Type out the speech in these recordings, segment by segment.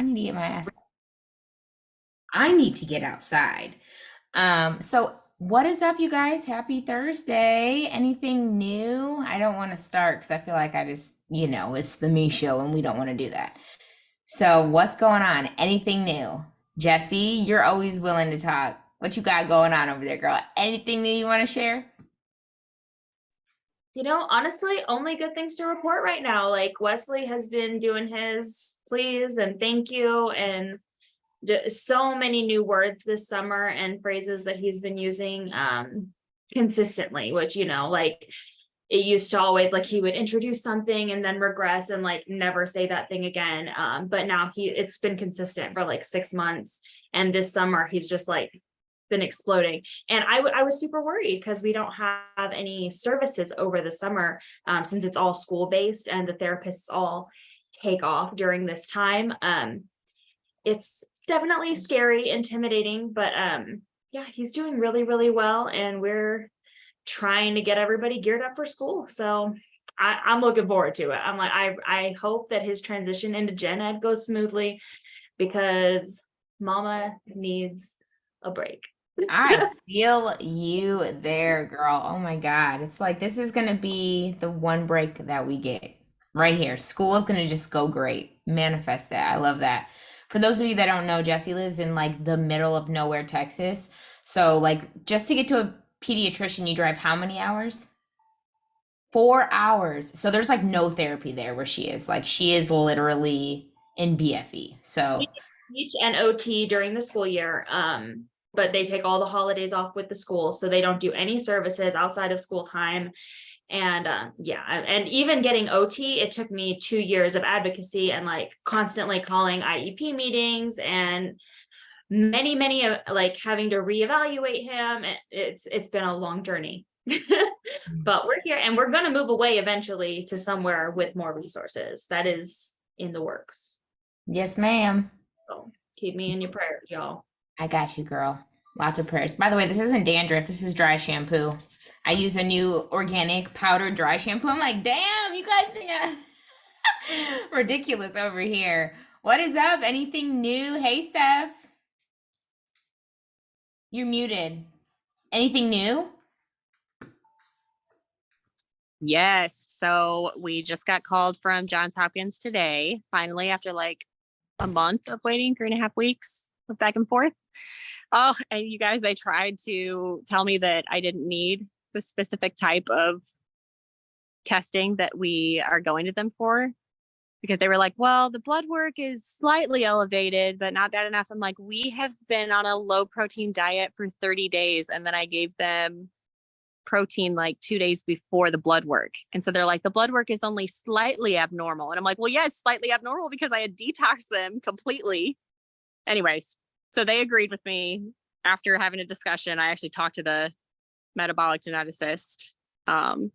I need to get my ass. I need to get outside. So what is up, you guys? Happy Thursday. Anything new? I don't want to start because I feel like I just, it's the me show and we don't want to do that. So what's going on? Anything new? Jesse, you're always willing to talk. What you got going on over there, girl? Anything new you want to share? Honestly, only good things to report right now. Like Wesley has been doing his please and thank you and so many new words this summer and phrases that he's been using consistently, which, like it used to always like he would introduce something and then regress and like never say that thing again. But now it's been consistent for like 6 months. And this summer he's just like been exploding. And I was super worried because we don't have any services over the summer since it's all school based and the therapists all take off during this time. It's definitely scary, intimidating, but yeah, he's doing really, really well. And we're trying to get everybody geared up for school. So I'm looking forward to it. I'm like, I hope that his transition into gen ed goes smoothly because mama needs a break. I feel you there, girl. Oh my God. It's like this is gonna be the one break that we get right here. School is gonna just go great. Manifest that. I love that. For those of you that don't know, Jesse lives in like the middle of nowhere, Texas. So like just to get to a pediatrician, you drive how many hours? 4 hours. So there's like no therapy there where she is. Like she is literally in BFE. So Teach and OT during the school year. But they take all the holidays off with the school. So they don't do any services outside of school time. And yeah, and even getting OT, it took me 2 years of advocacy and like constantly calling IEP meetings and many like having to reevaluate him. It's been a long journey. But we're here and we're going to move away eventually to somewhere with more resources. That is in the works. yes, ma'am. So keep me in your prayers, y'all. I got you, girl. Lots of prayers. By the way, this isn't dandruff. This is dry shampoo. I use a new organic powdered dry shampoo. I'm like, damn, you guys think I'm ridiculous over here. What is up? Anything new? Hey, Steph. You're muted. Anything new? Yes. So we just got called from Johns Hopkins today, finally, after like a month of waiting, 3.5 weeks of back and forth. Oh, and you guys, they tried to tell me that I didn't need the specific type of testing that we are going to them for because they were like, well, the blood work is slightly elevated, but not bad enough. I'm like, we have been on a low protein diet for 30 days. And then I gave them protein like 2 days before the blood work. And so they're like, the blood work is only slightly abnormal. And I'm like, well, yeah, it's slightly abnormal because I had detoxed them completely. Anyways, so they agreed with me after having a discussion. I actually talked to the metabolic geneticist. And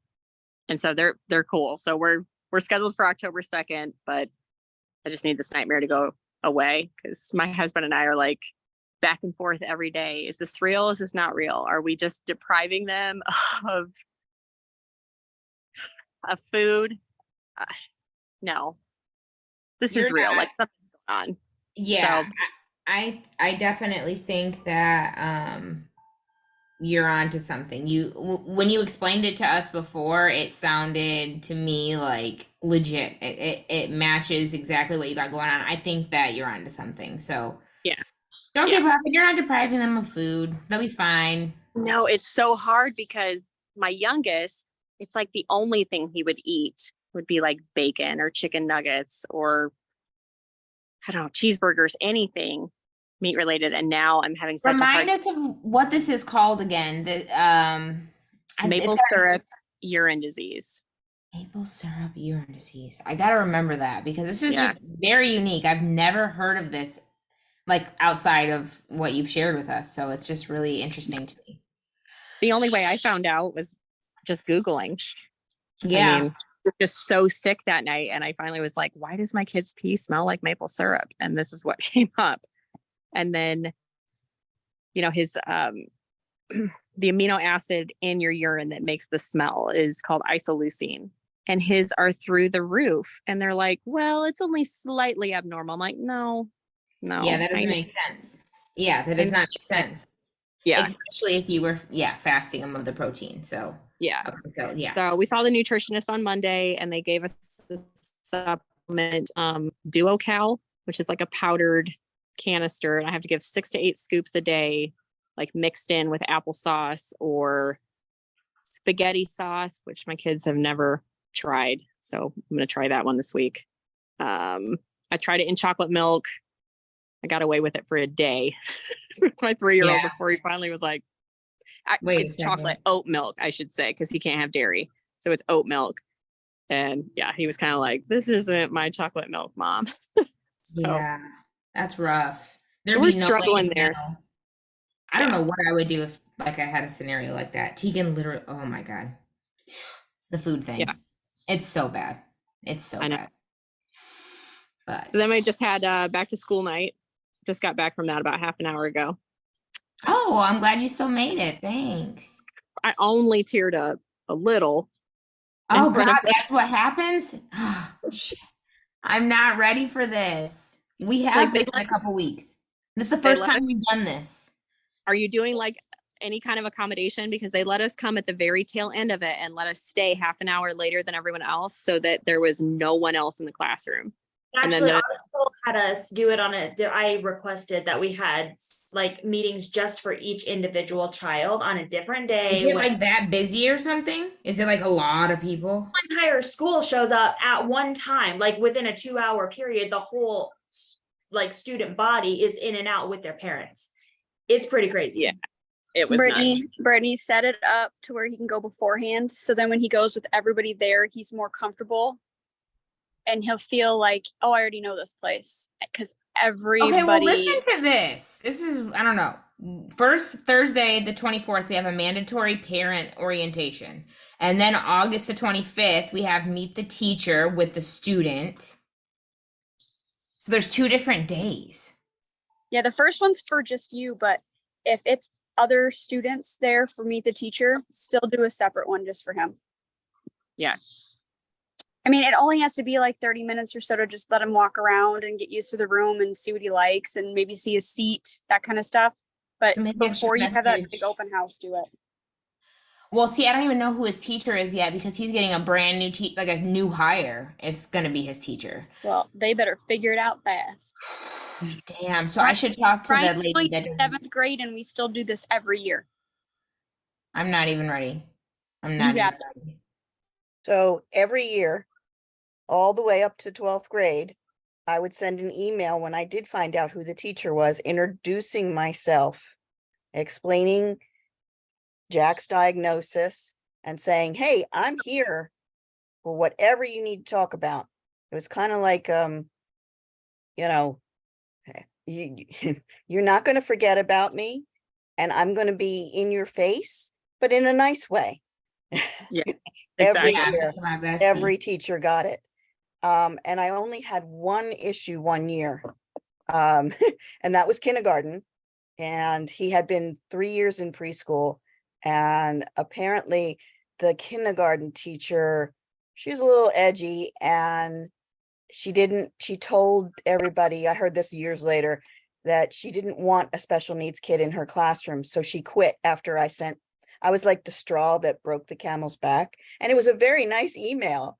so they're cool. So we're scheduled for October 2nd, but I just need this nightmare to go away because my husband and I are like back and forth every day. Is this real? Is this not real? Are we just depriving them of food? No, this is real. Like something's going on. Yeah, So, I definitely think that you're onto something. When you explained it to us before, it sounded to me like legit. It matches exactly what you got going on. I think that you're onto something. So yeah. don't give up. You're not depriving them of food. They'll be fine. No, it's so hard because my youngest, it's like the only thing he would eat would be like bacon or chicken nuggets or I don't know, cheeseburgers, anything meat related. And now I'm having such Remind us of what this is called again. maple syrup urine disease. Maple syrup urine disease. I gotta remember that because this is Yeah. just very unique. I've never heard of this like outside of what you've shared with us. So it's just really interesting to me. The only way I found out was just Googling. Yeah. I mean, I was just so sick that night. And I finally was like, why does my kid's pee smell like maple syrup? And this is what came up. And then, his the amino acid in your urine that makes the smell is called isoleucine. and his are through the roof. And they're like, well, it's only slightly abnormal. I'm like, no, Yeah, no, that doesn't make sense. Yeah, that does And not make sense. yeah, Especially if you were, yeah, fasting them of the protein. So, yeah. okay, so yeah. So we saw the nutritionist on Monday and they gave us the supplement, DuoCal, which is like a powdered canister. And I have to give 6 to 8 scoops a day, like mixed in with applesauce or spaghetti sauce, which my kids have never tried. So I'm going to try that one this week. I tried it in chocolate milk. I got away with it for a day with my 3-year-old Yeah. before he finally was like, Wait a it's second. chocolate oat milk, I should say, because he can't have dairy. So it's oat milk. And yeah, he was kind of like, this isn't my chocolate milk, mom. So Yeah, that's rough. There'd we're be no way struggling to there. know. I don't know what I would do if like I had a scenario like that. Tegan literally, oh my God. The food thing. Yeah. It's so bad. It's so I know. bad. But So then I just had back to school night. Just got back from that about half an hour ago. oh, well, I'm glad you still made it. Thanks. I only teared up a little. Oh in front God, of that's what happens? Oh, shit. I'm not ready for this. We have Like, they this in a let couple weeks. This is the they first let time we've done this. Are you doing like any kind of accommodation? Because they let us come at the very tail end of it and let us stay half an hour later than everyone else so that there was no one else in the classroom. And then Actually, our school had us do it on I requested that we had like meetings just for each individual child on a different day. Is it like that busy or something? Is it like a lot of people? Entire school shows up at one time, like within a 2-hour period, the whole like student body is in and out with their parents. It's pretty crazy. Yeah. It was nuts. Brittany set it up to where he can go beforehand. So then when he goes with everybody there, he's more comfortable and he'll feel like, oh, I already know this place. Because everybody. Okay, well, listen to this. This is, I don't know. First Thursday, the 24th, we have a mandatory parent orientation. And then August the 25th, we have meet the teacher with the student. So there's 2 different days. Yeah, the first one's for just you, but if it's other students there for meet the teacher, still do a separate one just for him. Yeah. I mean, it only has to be like 30 minutes or so to just let him walk around and get used to the room and see what he likes and maybe see his seat, that kind of stuff. But So maybe I should before you have that message- big open house, do it. Well, see, I don't even know who his teacher is yet because he's getting a brand new like a new hire is going to be his teacher. Well, they better figure it out fast. Damn. So I should talk to the Brian's lady going that to does. 7th grade and we still do this every year. I'm not even ready. I'm You not even got ready. So every year, all the way up to 12th grade, I would send an email when I did find out who the teacher was, introducing myself, explaining Jack's diagnosis and saying, hey, I'm here for whatever you need to talk about. It was kind of like, you know, you're not going to forget about me and I'm going to be in your face, but in a nice way. Yeah, Every exactly. year, My bestie. every teacher got it. And I only had one issue one year. And that was kindergarten. And he had been 3 years in preschool. And apparently the kindergarten teacher, she was a little edgy and she told everybody, I heard this years later, that she didn't want a special needs kid in her classroom. So she quit after I was like the straw that broke the camel's back. And it was a very nice email,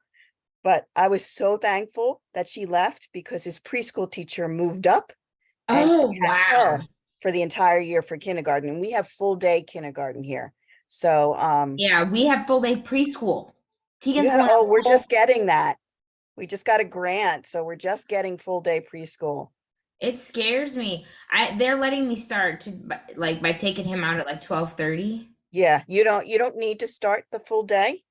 but I was so thankful that she left because his preschool teacher moved up. And Oh, he had wow. her for the entire year for kindergarten. And we have full day kindergarten here. So, Yeah, we have full day preschool. Tegan's yeah, going oh, we're full- just getting that. We just got a grant. So we're just getting full day preschool. It scares me. They're letting me start to like by taking him out at like 12:30. Yeah, you don't need to start the full day.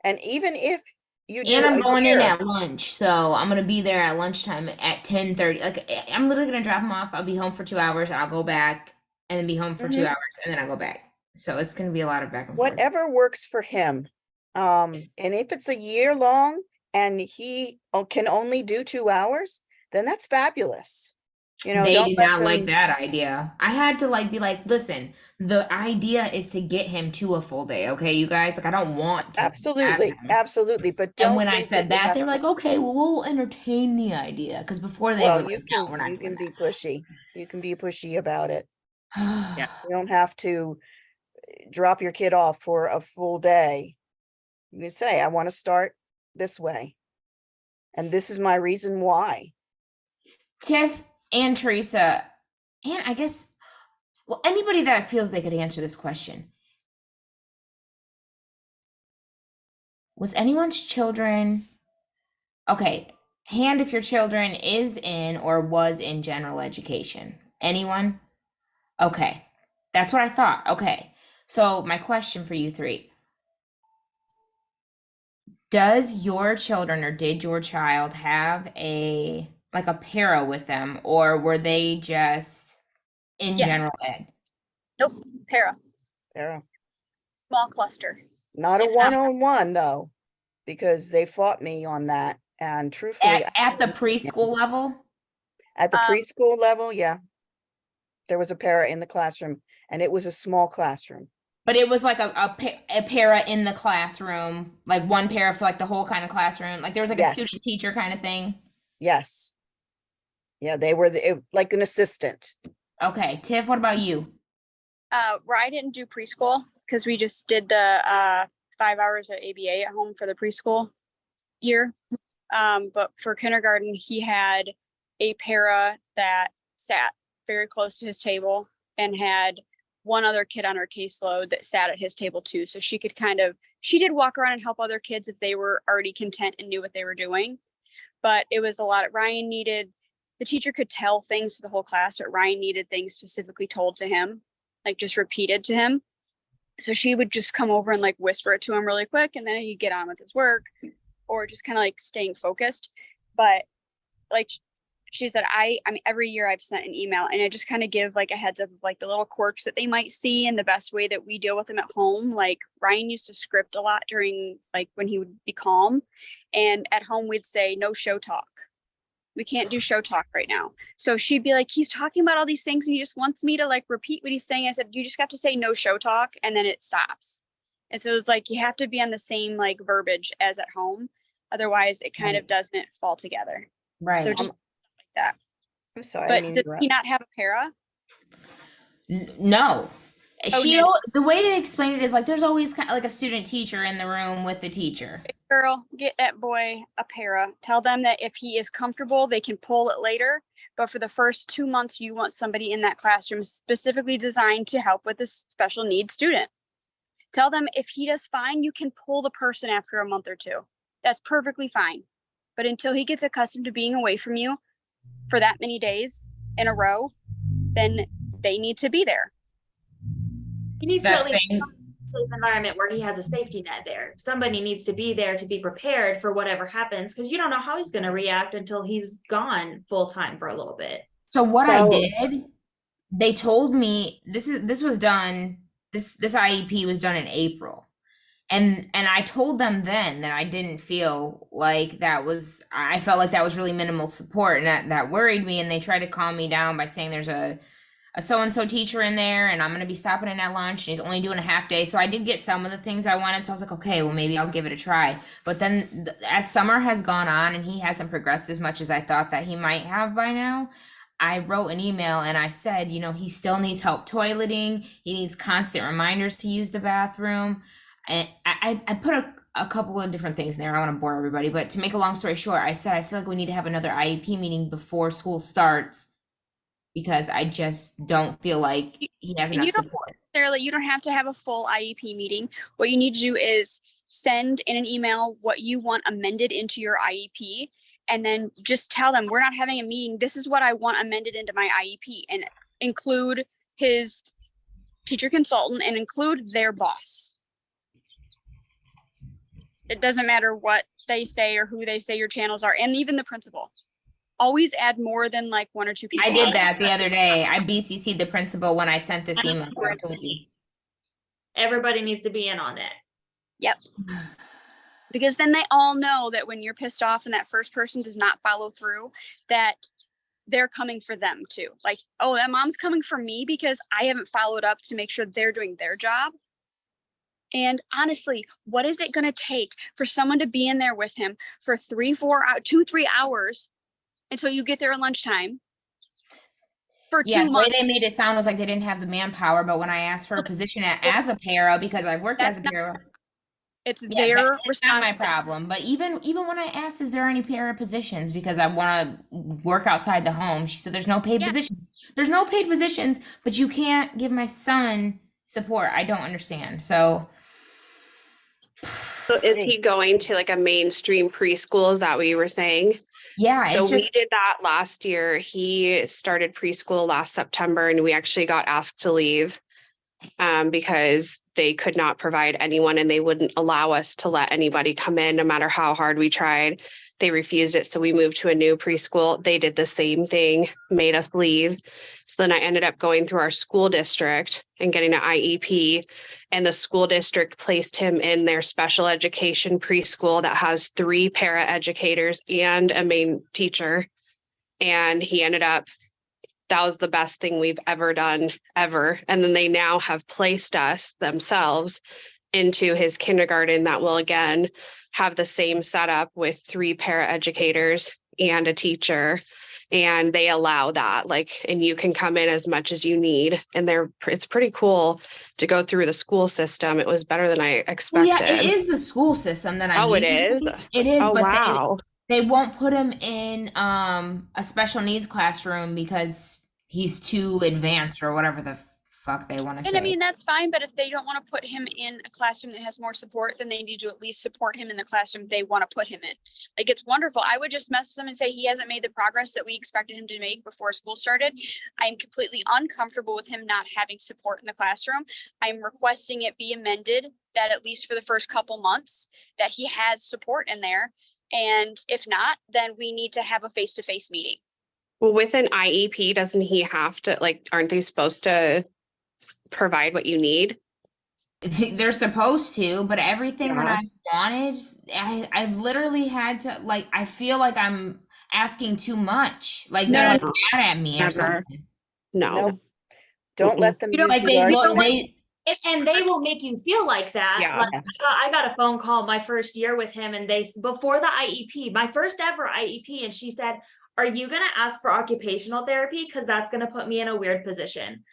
And even if you do And I'm a going in year, at lunch, so I'm gonna be there at lunchtime at 10:30. Like I'm literally gonna drop him off. I'll be home for 2 hours. I'll go back and then be home for 2 Mhm. hours, and then I'll go back. So it's gonna be a lot of back and forth. whatever works for him. And if it's a year long and he can only do 2 hours, then that's fabulous. You know, They don't did let not like them, that idea. I had to like be like, listen, the idea is to get him to a full day, okay, you guys? Like, I don't want to have absolutely, him. absolutely, but And don't when I think that said it that, they has were to, like, okay, well, we'll entertain the idea. Because before they were well, like, no, we're not you doing can be pushy. You can be pushy about it. Yeah. that. You don't have to drop your kid off for a full day. You can say, I want to start this way. And this is my reason why. Tiff and Teresa, and I guess, well, anybody that feels they could answer this question. Was anyone's children, okay, hand if your children is in or was in general education. Anyone? Okay. That's what I thought. Okay. So my question for you three. Does your children or did your child have a like a para with them, or were they just in Yes. general ed? Nope. Para. Yeah. Small cluster. Not a It's not- one-on-one though, because they fought me on that. And truthfully, At the preschool level? at the Um, preschool level, yeah, there was a para in the classroom and it was a small classroom. But it was like a para in the classroom, like one para for like the whole kind of classroom. Like there was like a Yes. student teacher kind of thing. Yes. Yeah, they were like an assistant. Okay, Tiff, what about you? where I didn't do preschool because we just did the 5 hours of ABA at home for the preschool year. But for kindergarten, he had a para that sat very close to his table and had one other kid on her caseload that sat at his table too. So she could she did walk around and help other kids if they were already content and knew what they were doing. But it was a lot of the teacher could tell things to the whole class, but Ryan needed things specifically told to him, like just repeated to him. So she would just come over and like whisper it to him really quick, and then he'd get on with his work or just kind of like staying focused. But like she said, I mean, every year I've sent an email and I just kind of give like a heads up of like the little quirks that they might see and the best way that we deal with them at home. Like Ryan used to script a lot during like when he would be calm, and at home we'd say no show talk. We can't do show talk right now. So she'd be like, he's talking about all these things and he just wants me to like repeat what he's saying. I said, you just have to say no show talk and then it stops. And so it was like, you have to be on the same like verbiage as at home. Otherwise it kind of doesn't fall together. Right. So just like that. I'm sorry. I But didn't mean to did interrupt. he not have a para? No. Oh, She, no. the way they explained it is like there's always kind of like a student teacher in the room with the teacher. Girl, get that boy a para. Tell them that if he is comfortable, they can pull it later. But for the first 2 months, you want somebody in that classroom specifically designed to help with this special needs student. Tell them if he does fine, you can pull the person after a month or two. That's perfectly fine. But until he gets accustomed to being away from you for that many days in a row, then they need to be there. He needs to That at least same- come to an environment where he has a safety net there. Somebody needs to be there to be prepared for whatever happens, because you don't know how he's going to react until he's gone full time for a little bit. So what I So- did, they told me this was done, this IEP was done in April. And I told them then that I didn't feel like I felt like that was really minimal support, and that worried me, and they tried to calm me down by saying there's a so-and-so teacher in there and I'm going to be stopping in at lunch and he's only doing a half day. So I did get some of the things I wanted. So I was like, okay, well, maybe I'll give it a try. But then as summer has gone on and he hasn't progressed as much as I thought that he might have by now, I wrote an email and I said, he still needs help toileting. He needs constant reminders to use the bathroom. And I put a couple of different things in there. I don't want to bore everybody, but to make a long story short, I said, I feel like we need to have another IEP meeting before school starts, because I just don't feel like he has enough support. You don't have to have a full IEP meeting. What you need to do is send in an email what you want amended into your IEP, and then just tell them, we're not having a meeting. This is what I want amended into my IEP, and include his teacher consultant and include their boss. It doesn't matter what they say or who they say your channels are, and even the principal. Always add more than like one or two people. I did that the other day. I BCC'd the principal when I sent this email. I told you. Everybody needs to be in on it. Yep. Because then they all know that when you're pissed off and that first person does not follow through, that they're coming for them too. Like, oh, that mom's coming for me because I haven't followed up to make sure they're doing their job. And honestly, what is it going to take for someone to be in there with him for 2-3 hours until you get there at lunchtime for Yeah, 2 the way months? they made it sound was like they didn't have the manpower, but when I asked for a position as a para, because I've worked as That's a para, It's yeah, their it's not my responsibility. problem. But even when I asked, is there any para positions because I want to work outside the home, she said there's no paid Yeah. positions. There's no paid positions, but you can't give my son support. I don't understand. So So is he going to like a mainstream preschool? Is that what you were saying? yeah, So it's we just did that last year. He started preschool last September and we actually got asked to leave because they could not provide anyone and they wouldn't allow us to let anybody come in no matter how hard we tried. They refused it. So we moved to a new preschool. They did the same thing, made us leave. So then I ended up going through our school district and getting an IEP. And the school district placed him in their special education preschool that has 3 para educators and a main teacher. And he ended up, that was the best thing we've ever done, ever. And then they now have placed us themselves into his kindergarten that will again have the same setup with 3 para educators and a teacher. And they allow that, like, and you can come in as much as you need. And it's pretty cool to go through the school system. It was better than I well, expected. yeah, it is the school system that I'm Oh, it using. is? It is, Oh, but wow. they won't put him in a special needs classroom because he's too advanced or whatever the fuck they want to And I say. mean, that's fine, but if they don't want to put him in a classroom that has more support, then they need to at least support him in the classroom they want to put him in. Like, it's wonderful. I would just message them and say he hasn't made the progress that we expected him to make before school started. I'm completely uncomfortable with him not having support in the classroom. I'm requesting it be amended that at least for the first couple months that he has support in there. And if not, then we need to have a face-to-face meeting. Well, with an IEP, doesn't he have to, like, aren't they supposed to provide what you need? They're supposed to, but everything that Yeah. I wanted, I've literally had to, like, I feel like I'm asking too much. Like No, they're no, like no. mad at me or Never. something. No. No, don't Mm-mm. let them You don't- use Like the they argument. look, they And they will make you feel like that. Yeah. Like I got a phone call my first year with him and before the IEP, my first ever IEP, and she said, "Are you going to ask for occupational therapy? Because that's going to put me in a weird position."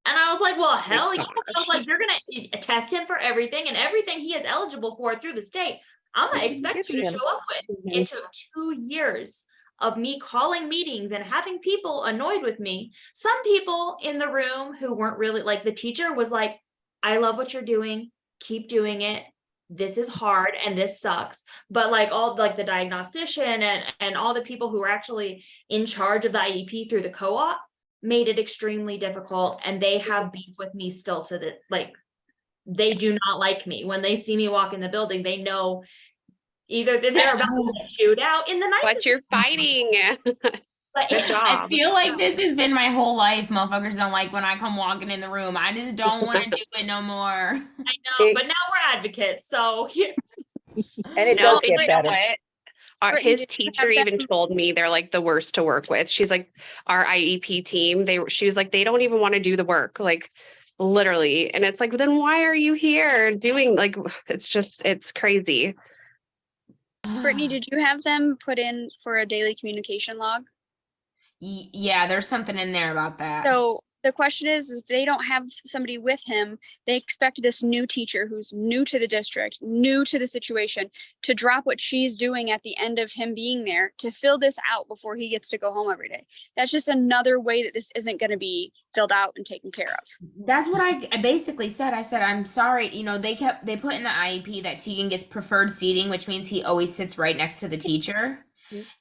And I was like, well, hell yes. I was like, you're going to test him for everything and everything he is eligible for through the state. I'm going to expect you to Giving him. show up with. Mhm. It took 2 years of me calling meetings and having people annoyed with me. Some people in the room who weren't really, like, the teacher was like, "I love what you're doing. Keep doing it. This is hard and this sucks." But like all like the diagnostician and all the people who were actually in charge of the IEP through the co-op made it extremely difficult, and they have beef with me still to the, like, they do not like me. When they see me walk in the building, they know either that they're about to get chewed out in the nicest. But you're fighting. But Good job. I feel like this has been my whole life. Motherfuckers don't like when I come walking in the room. I just don't want to do it no more. I know, but now we're advocates, so And it No, does you get know better. what? Brittany, His did you teacher have even them- told me they're like the worst to work with. She's like, our IEP team, she was like, they don't even want to do the work, like literally. And it's like, then why are you here doing, like, it's crazy. Brittany, did you have them put in for a daily communication log? Yeah, there's something in there about that. So the question is, if they don't have somebody with him, they expect this new teacher who's new to the district, new to the situation, to drop what she's doing at the end of him being there to fill this out before he gets to go home every day. That's just another way that this isn't going to be filled out and taken care of. That's what I basically said. I said, I'm sorry. You know, they put in the IEP that Tegan gets preferred seating, which means he always sits right next to the teacher.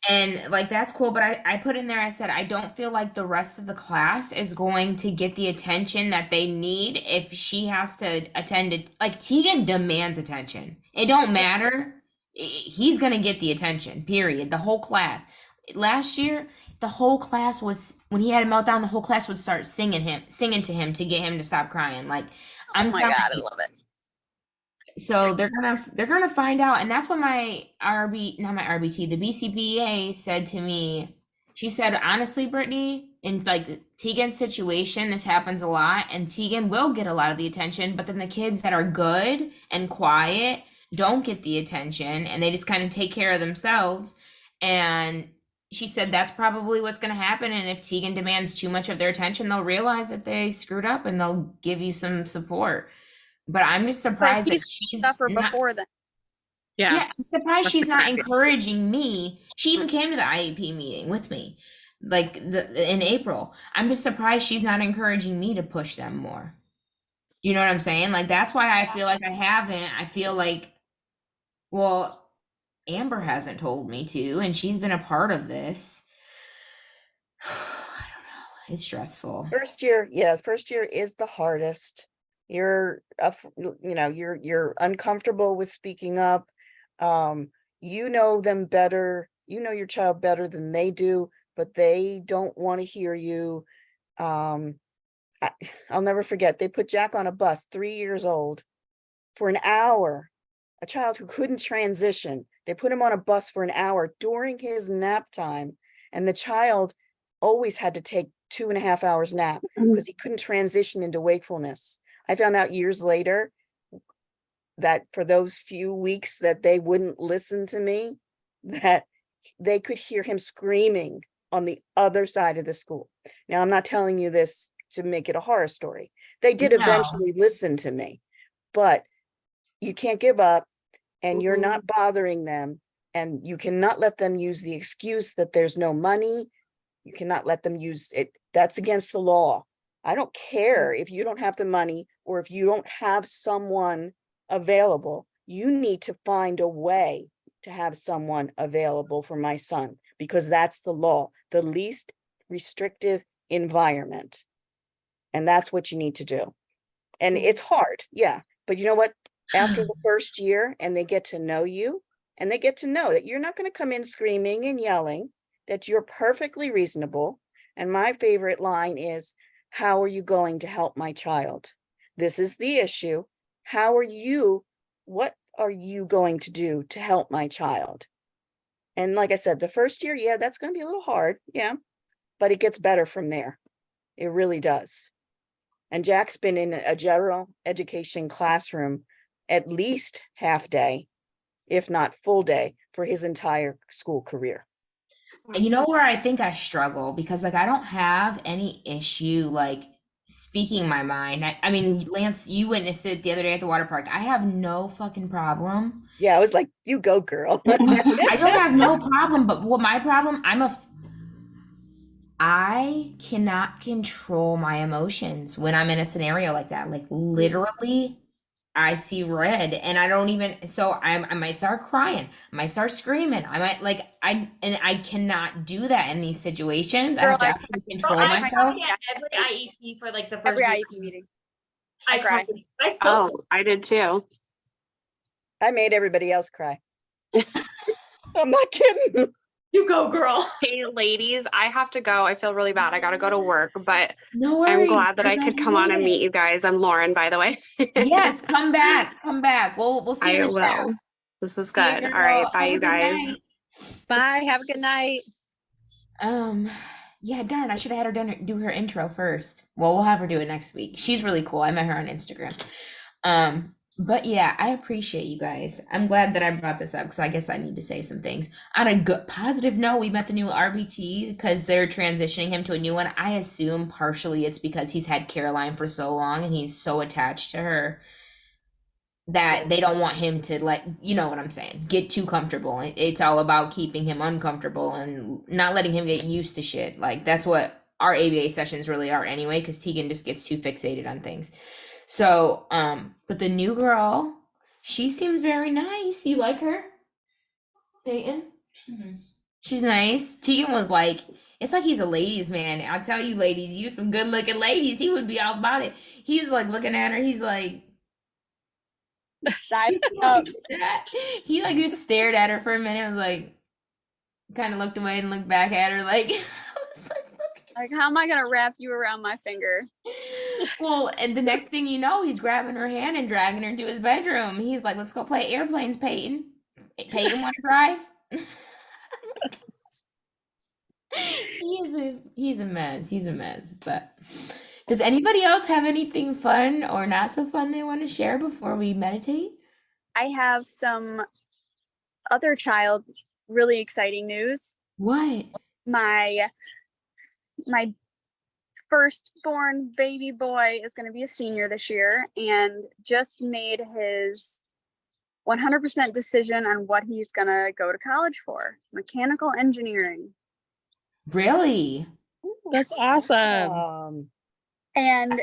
And like, that's cool. But I put in there, I said, I don't feel like the rest of the class is going to get the attention that they need if she has to attend it. Like, Tegan demands attention. It don't matter. He's going to get the attention, period. The whole class. Last year, the whole class was, when he had a meltdown, the whole class would start singing to him to get him to stop crying. Like, I'm Oh my telling God, I you. love it. So they're gonna find out, and that's what my not my RBT, the BCBA said to me. She said, honestly, Brittany, in like Tegan's situation, this happens a lot, and Tegan will get a lot of the attention, but then the kids that are good and quiet don't get the attention and they just kind of take care of themselves. And she said that's probably what's going to happen. And if Tegan demands too much of their attention, they'll realize that they screwed up and they'll give you some support. But I'm just But surprised that he's she's suffer not. before then. Yeah, I'm surprised That's she's not exactly- encouraging me. She even came to the IEP meeting with me, like in April. I'm just surprised she's not encouraging me to push them more. You know what I'm saying? Like that's why I feel like I haven't. I feel like, well, Amber hasn't told me to, and she's been a part of this. I don't know. It's stressful. First year is the hardest. You're, you're uncomfortable with speaking up. You know them better. You know your child better than they do, but they don't want to hear you. I'll never forget, they put Jack on a bus, 3 years old, for an hour. A child who couldn't transition. They put him on a bus for an hour during his nap time, and the child always had to take 2.5 hours nap because he couldn't transition into wakefulness. I found out years later that for those few weeks that they wouldn't listen to me, that they could hear him screaming on the other side of the school. Now, I'm not telling you this to make it a horror story. They did No. eventually listen to me, but you can't give up, and you're not bothering them, and you cannot let them use the excuse that there's no money. You cannot let them use it. That's against the law. I don't care if you don't have the money or if you don't have someone available. You need to find a way to have someone available for my son, because that's the law, the least restrictive environment. And that's what you need to do. And it's hard, yeah. But you know what? After the first year, and they get to know you, and they get to know that you're not going to come in screaming and yelling, that you're perfectly reasonable. And my favorite line is, how are you going to help my child? This is the issue. What are you going to do to help my child? And like I said, the first year, yeah, that's going to be a little hard. Yeah. But it gets better from there. It really does. And Jack's been in a general education classroom at least half day, if not full day, for his entire school career. You know where I think I struggle, because like I don't have any issue like speaking my mind. I mean, Lance, you witnessed it the other day at the water park. I have no fucking problem. Yeah, I was like, you go, girl. I don't have no problem, but what my problem, I cannot control my emotions when I'm in a scenario like that. Like literally, I see red and I don't even, so I might start crying, I might start screaming, I might like, and I cannot do that in these situations. I Girl, have to I absolutely So control I myself. cried at every IEP for like the first Every week. IEP meeting. I I cried. cried. I still Oh, I did too. I made everybody else cry. I'm not kidding. you go, girl. Hey, ladies, I have to go. I feel really bad. I got to go to work, but No worries. I'm glad that I glad could you come on made and it. meet you guys. I'm Lauren, by the way. Yes, come back, come back. We'll see you I in the chat. will. This is See you, good. All girl. right. Bye, Have a you good guys. night. Bye. Have a good night. Yeah, darn, I should have had her do her intro first. Well, we'll have her do it next week. She's really cool. I met her on Instagram. But yeah, I appreciate you guys. I'm glad that I brought this up because I guess I need to say some things. On a good positive note, we met the new RBT because they're transitioning him to a new one. I assume partially it's because he's had Caroline for so long and he's so attached to her that they don't want him to, like, you know what I'm saying, get too comfortable. It's all about keeping him uncomfortable and not letting him get used to shit. Like that's what our ABA sessions really are anyway, because Tegan just gets too fixated on things. So, but the new girl, she seems very nice. You like her, Peyton? She's nice. Tegan was like, it's like he's a ladies' man. I'll tell you, ladies, you some good looking ladies. He would be all about it. He's like looking at her. He's like, Side up. he like just stared at her for a minute. And was like, kind of looked away and looked back at her. Like, I was like, look. Like, how am I gonna wrap you around my finger? Well, and the next thing you know, he's grabbing her hand and dragging her to his bedroom. He's like, let's go play airplanes, Peyton. Peyton, want to drive? He's a mess. He's a mess. But does anybody else have anything fun or not so fun they want to share before we meditate? I have some other child really exciting news. What? My firstborn baby boy is going to be a senior this year and just made his 100% decision on what he's going to go to college for, mechanical engineering. Really? That's awesome. And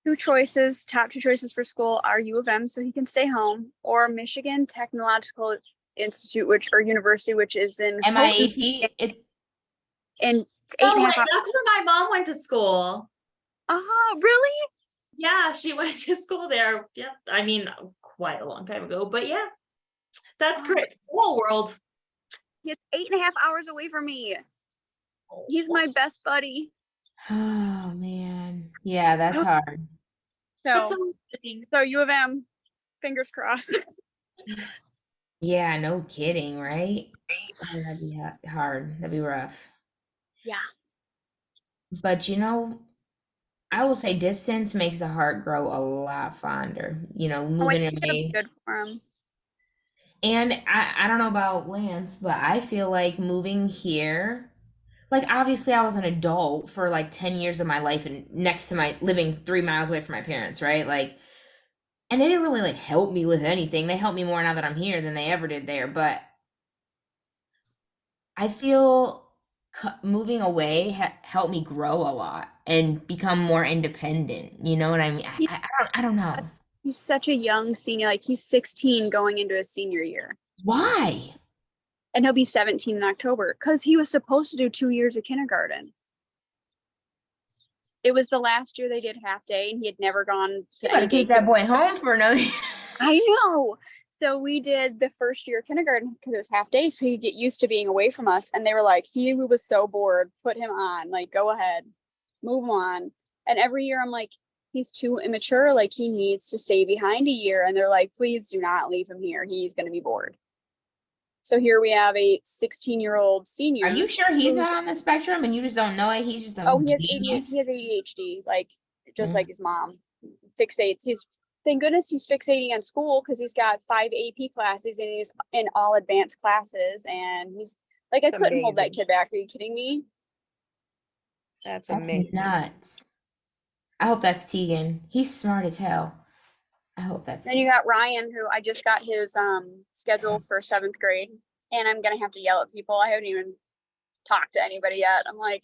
his top two choices for school are U of M, so he can stay home, or Michigan Technological Institute, or university, which is in MIAT? and it's Oh, 8.5 wait, hours. that's where my mom went to school. Oh, really? Yeah, she went to school there. Yep. I mean, quite a long time ago, but yeah, that's great. Small world. It's 8.5 hours away from me. He's my best buddy. Oh man. Yeah, that's hard. That's So, so interesting. so U of M, fingers crossed. Yeah, no kidding, right? Oh, that'd be hard. That'd be rough. Yeah. But I will say distance makes the heart grow a lot fonder. Oh, I Moving think it'll be away. good for him. And I don't know about Lance, but I feel like moving here, like obviously I was an adult for like 10 years of my life and next to living 3 miles away from my parents, right? Like, and they didn't really like help me with anything. They help me more now that I'm here than they ever did there. But I feel moving away helped me grow a lot and become more independent. You know what I mean? I don't know. He's such a young senior, like he's 16 going into his senior year. Why? And he'll be 17 in October because he was supposed to do 2 years of kindergarten. It was the last year they did half day and he had never gone You to gotta any take day. that boy home for another. I know. So we did the first year of kindergarten because it was half days, so he could get used to being away from us. And they were like, he was so bored, put him on, like, go ahead, move him on. And every year I'm like, he's too immature, like he needs to stay behind a year. And they're like, please do not leave him here. He's going to be bored. So here we have a 16-year-old senior. Are you sure he's not on the spectrum and you just don't know it? He's just a He has genius. He has ADHD, like just Mm. like his mom. Fixates. Thank goodness he's fixating on school because he's got 5 AP classes and he's in all advanced classes. And he's like, I couldn't hold that Amazing. kid back. Are you kidding me? That's That's amazing. nuts. I hope that's Tegan. He's smart as hell. I hope that's Then you got Ryan, who I just got his schedule for 7th grade, and I'm gonna have to yell at people. I haven't even talked to anybody yet. I'm like,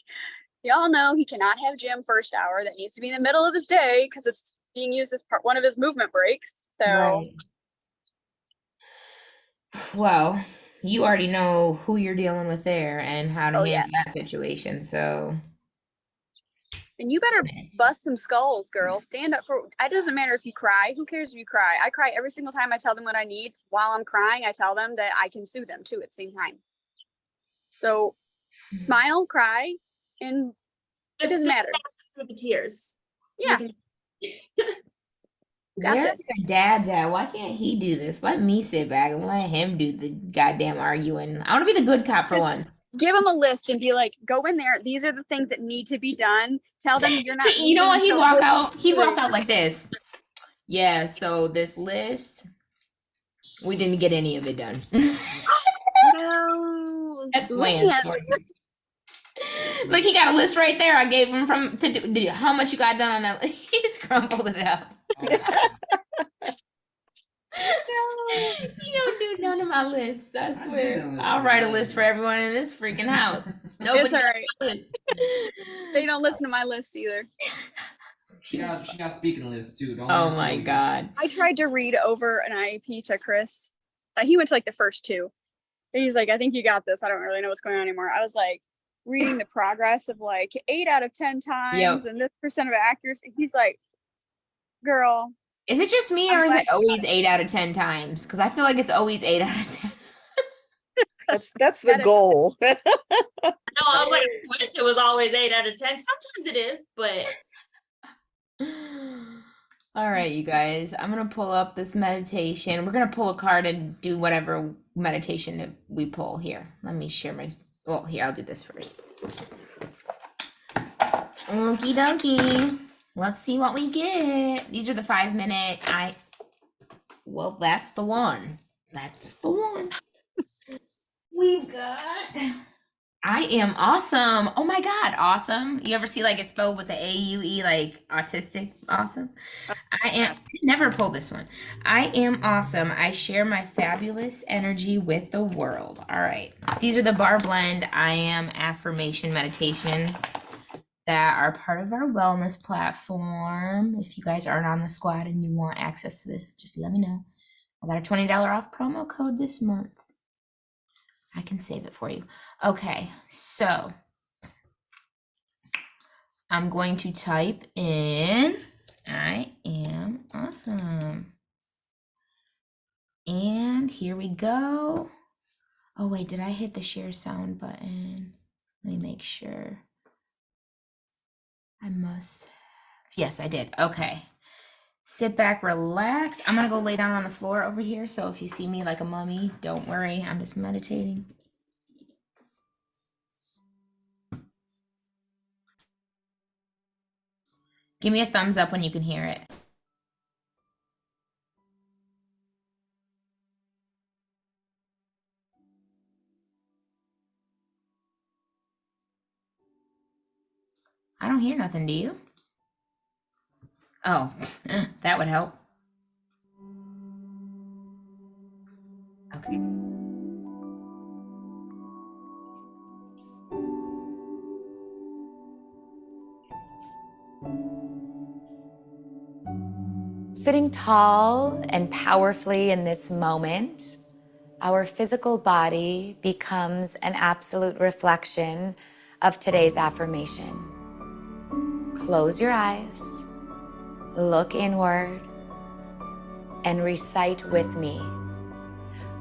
y'all know he cannot have gym first hour. That needs to be in the middle of his day because it's being used as one of his movement breaks. So right. Well, you already know who you're dealing with there and how to handle that situation. So, and you better bust some skulls, girl. Stand up for it. Doesn't matter if you cry. Who cares if you cry? I cry every single time I tell them what I need. While I'm crying, I tell them that I can sue them too at the same time. So smile, cry, and it doesn't matter. With the tears. Yeah. Got where's this. your dad's at? Why can't he do this? Let me sit back and let him do the goddamn arguing. I want to be the good cop for once. Give them a list and be like, go in there. These are the things that need to be done. Tell them you're not. You know what? He'd leaving walk until- out. He'd walk out like this. Yeah. So this list, we didn't get any of it done. No. That's Lance for you. Look, he got a list right there. I gave him how much you got done on that. He just crumpled it up. You don't do none of my list. I swear. I'll write a list for everyone in this freaking house. Nobody It's all right. does. They don't listen to my list either. She got speaking list too. Don't Oh let her my fool you. God. I tried to read over an IEP to Chris. He went to like the first 2. And he's like, I think you got this. I don't really know what's going on anymore. I was like reading the progress of like 8 out of 10 times and this % of accuracy. He's like, girl. Is it just me or is it always 8 out of 10 times? Because I feel like it's always 8 out of 10. That's the goal. No, I was like, I wish it was always 8 out of 10. Sometimes it is, but All right, you guys. I'm gonna pull up this meditation. We're gonna pull a card and do whatever meditation that we pull here. Let me share my. Well, here, I'll do this first. Okie dokie. Let's see what we get. These are the 5-minute. Well, that's the one. That's the one. We've got I am awesome. Oh my God, awesome. You ever see like it spelled with the A-U-E, like autistic awesome? I never pulled this one. I am awesome. I share my fabulous energy with the world. All right. These are the Bar Blend I Am affirmation meditations that are part of our wellness platform. If you guys aren't on the squad and you want access to this, just let me know. I got a $20 off promo code this month. I can save it for you. Okay, so I'm going to type in I am awesome. And here we go. Oh wait, did I hit the share sound button? Let me make sure. I must. Yes, I did. Okay. Sit back, relax. I'm gonna go lay down on the floor over here. So if you see me like a mummy, don't worry. I'm just meditating. Give me a thumbs up when you can hear it. I don't hear nothing, do you? Oh, that would help. Okay. Sitting tall and powerfully in this moment, our physical body becomes an absolute reflection of today's affirmation. Close your eyes, look inward, and recite with me.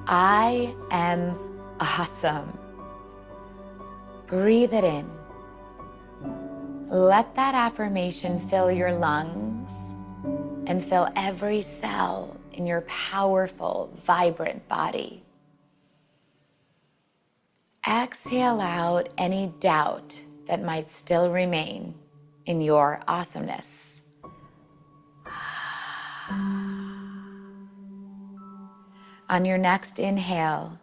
I am awesome. Breathe it in. Let that affirmation fill your lungs and fill every cell in your powerful, vibrant body. Exhale out any doubt that might still remain in your awesomeness. On your next inhale,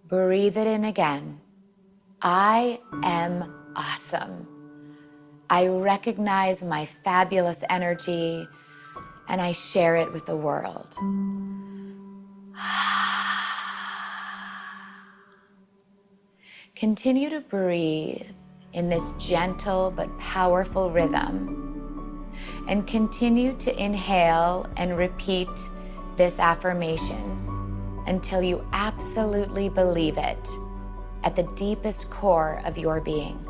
breathe it in again. I am awesome. I recognize my fabulous energy and I share it with the world. Continue to breathe in this gentle but powerful rhythm and continue to inhale and repeat this affirmation until you absolutely believe it at the deepest core of your being.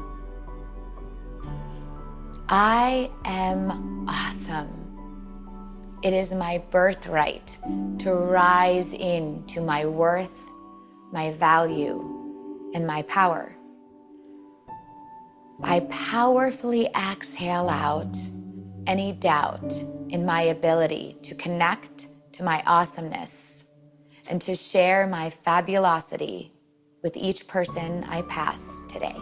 I am awesome. It is my birthright to rise into my worth, my value, and my power. I powerfully exhale out any doubt in my ability to connect to my awesomeness and to share my fabulosity with each person I pass today.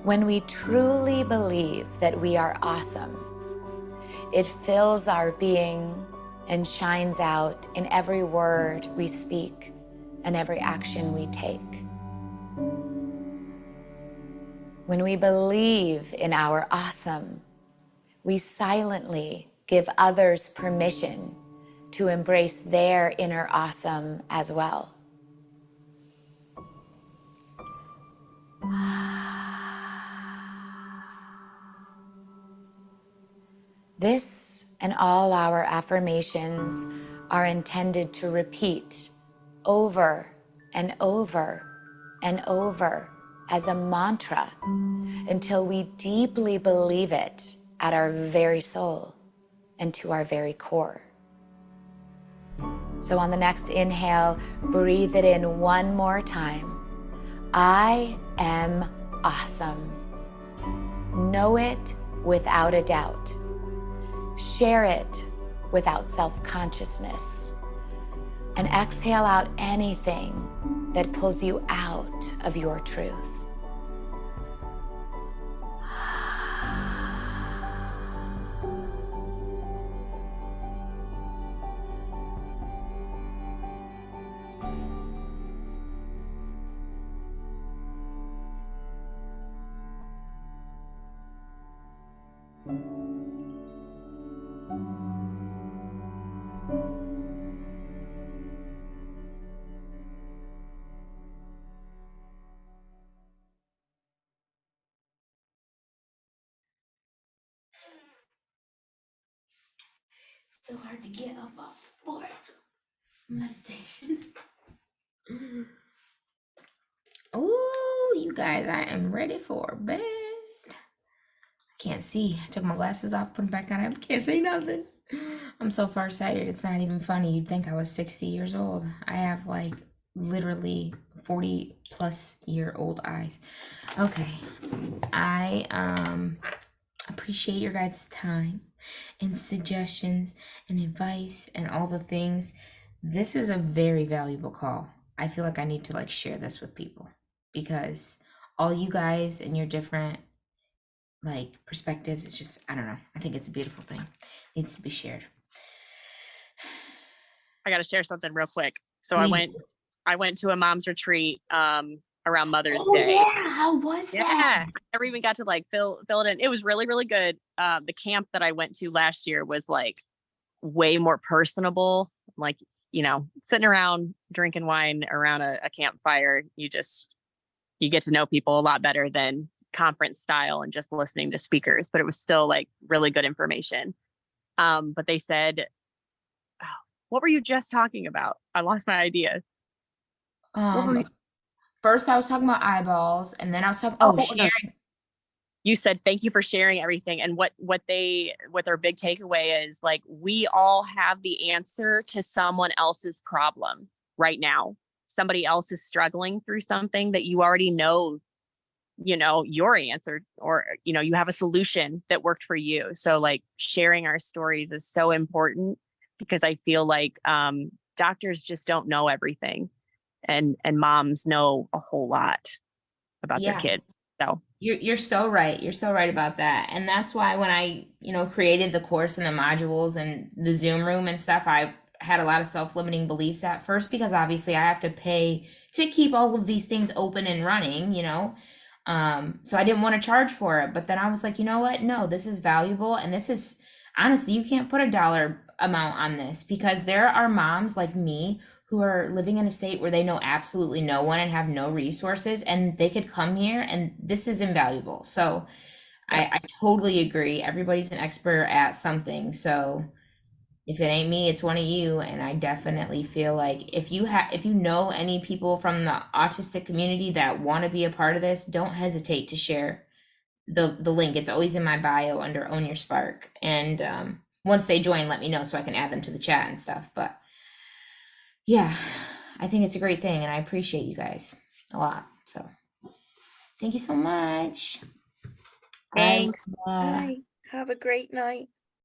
When we truly believe that we are awesome, it fills our being and shines out in every word we speak and every action we take. When we believe in our awesome, we silently give others permission to embrace their inner awesome as well. This and all our affirmations are intended to repeat over and over and over as a mantra until we deeply believe it at our very soul and to our very core. So on the next inhale, breathe it in one more time. I am awesome. Know it without a doubt. Share it without self-consciousness. and exhale out anything that pulls you out of your truth. It's so hard to get up off the floor. Meditation. Oh, you guys, I am ready for bed. I can't see. I took my glasses off, put them back on. I can't say nothing. I'm so farsighted. It's not even funny. You'd think I was 60 years old. I have like literally 40-plus-year-old eyes. Okay. I appreciate your guys' time and suggestions and advice and all the things. This is a very valuable call. I feel like I need to like share this with people because all you guys and your different like perspectives, it's just, I don't know. I think it's a beautiful thing. It needs to be shared. I got to share something real quick. So Please. I went to a mom's retreat around Mother's Oh, Day. yeah. How was that? Yeah, I never even got to like fill it in. It was really, really good. The camp that I went to last year was like way more personable. Like, you know, sitting around drinking wine around a campfire, you get to know people a lot better than conference style and just listening to speakers. But it was still like really good information. But they said, oh, what were you just talking about? I lost my idea. What were we- First I was talking about eyeballs, and then I was talking no. sharing. You said thank you for sharing everything, and what their big takeaway is, like, we all have the answer to someone else's problem right now. Somebody else is struggling through something that you already know, you know, your answer, or you know, you have a solution that worked for you. So like sharing our stories is so important because I feel like doctors just don't know everything, and moms know a whole lot about their Yeah. kids. So You're so right. You're so right about that. And that's why when I, created the course and the modules and the Zoom room and stuff, I had a lot of self-limiting beliefs at first because obviously I have to pay to keep all of these things open and running, So I didn't want to charge for it. But then I was like, you know what? No, this is valuable. And this is honestly, you can't put a dollar amount on this because there are moms like me who are living in a state where they know absolutely no one and have no resources, and they could come here and this is invaluable. So I totally agree. Everybody's an expert at something. So if it ain't me, it's one of you. And I definitely feel like if you know any people from the autistic community that want to be a part of this, don't hesitate to share the link. It's always in my bio under Own Your Spark. And once they join, let me know so I can add them to the chat and stuff. But yeah, I think it's a great thing, and I appreciate you guys a lot. So thank you so much. thanks. Bye. Have a great night.